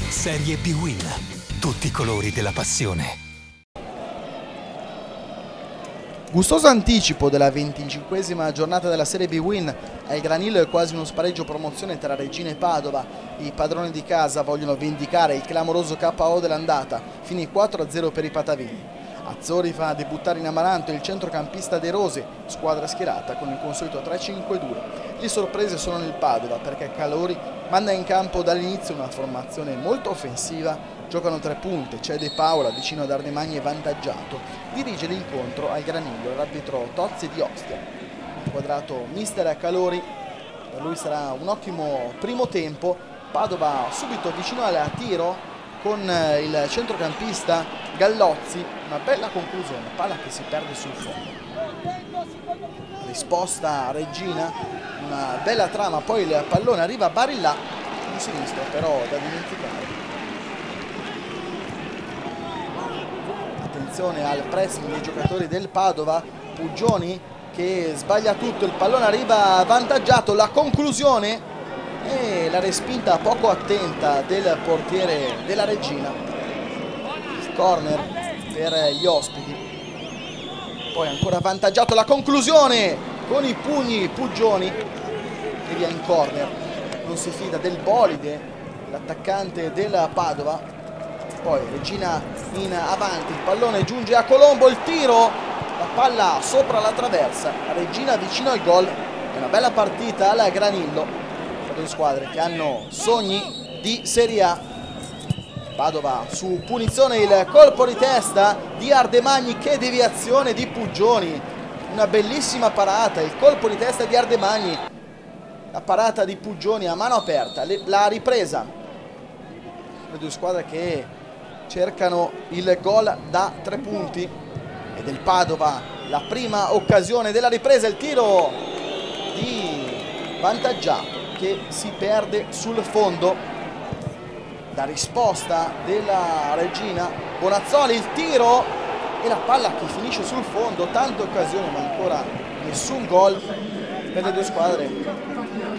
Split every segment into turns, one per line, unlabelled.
Serie B-Win. Tutti i colori della passione.
Gustoso anticipo della 25esima giornata della Serie B-Win. Al Granillo è quasi uno spareggio promozione tra Reggina e Padova. I padroni di casa vogliono vendicare il clamoroso KO dell'andata. Finì 4-0 per i patavini. Azzori fa debuttare in Amaranto il centrocampista De Rose, squadra schierata con il consueto 3-5-2. Le sorprese sono nel Padova perché Calori manda in campo dall'inizio una formazione molto offensiva. Giocano tre punte, c'è De Paola vicino ad Ardemagni e vantaggiato. Dirige l'incontro al Granillo l'arbitro Tozzi di Ostia. Inquadrato mister Calori, per lui sarà un ottimo primo tempo. Padova subito vicino al tiro con il centrocampista Gallozzi, una bella conclusione, palla che si perde sul fondo. Risposta a Reggina, una bella trama, poi il pallone arriva a Barilla di sinistra, però da dimenticare. Attenzione al pressing dei giocatori del Padova, Puggioni che sbaglia tutto, il pallone arriva avvantaggiato, la conclusione e la respinta poco attenta del portiere della Reggina. Il corner per gli ospiti, poi ancora avvantaggiato, la conclusione con i pugni Puggioni e via in corner. Non si fida del bolide l'attaccante del Padova. Poi Reggina in avanti, il pallone giunge a Colombo, il tiro, la palla sopra la traversa, Reggina vicino al gol. È una bella partita al Granillo, due squadre che hanno sogni di Serie A. Padova su punizione, il colpo di testa di Ardemagni, che deviazione di Puggioni, una bellissima parata, il colpo di testa di Ardemagni, la parata di Puggioni a mano aperta, la ripresa. Le due squadre che cercano il gol da 3 punti e del Padova la prima occasione della ripresa, il tiro di vantaggiato che si perde sul fondo. La risposta della Reggina, Bonazzoli, il tiro e la palla che finisce sul fondo. Tante occasioni ma ancora nessun gol per le due squadre.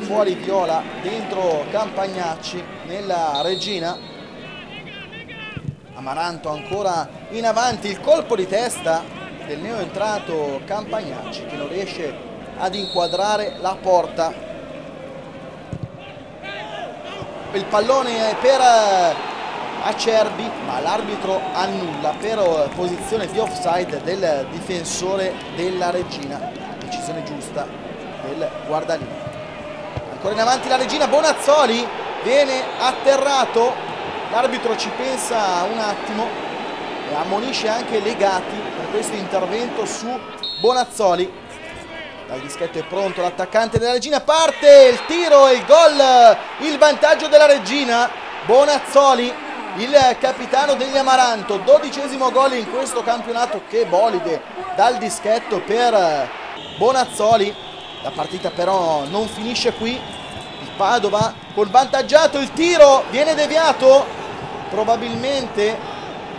Fuori viola, dentro Campagnacci nella Reggina. Amaranto ancora in avanti, il colpo di testa del neoentrato Campagnacci che non riesce ad inquadrare la porta. Il pallone per Acerbi, ma l'arbitro annulla per posizione di offside del difensore della Reggina. Decisione giusta del guardalino. Ancora in avanti la Reggina, Bonazzoli viene atterrato, l'arbitro ci pensa un attimo e ammonisce anche Legati per questo intervento su Bonazzoli. Dal dischetto è pronto l'attaccante della Reggina, parte il tiro e il gol, il vantaggio della Reggina. Bonazzoli, il capitano degli Amaranto, 12° gol in questo campionato. Che bolide dal dischetto per Bonazzoli. La partita però non finisce qui, il Padova col vantaggiato, il tiro viene deviato probabilmente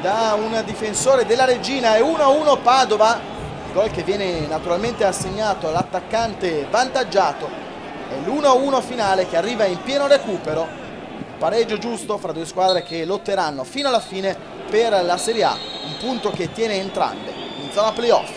da un difensore della Reggina. È 1-1 Padova. Gol che viene naturalmente assegnato all'attaccante vantaggiato. È l'1-1 finale che arriva in pieno recupero. Pareggio giusto fra due squadre che lotteranno fino alla fine per la Serie A. Un punto che tiene entrambe in zona playoff.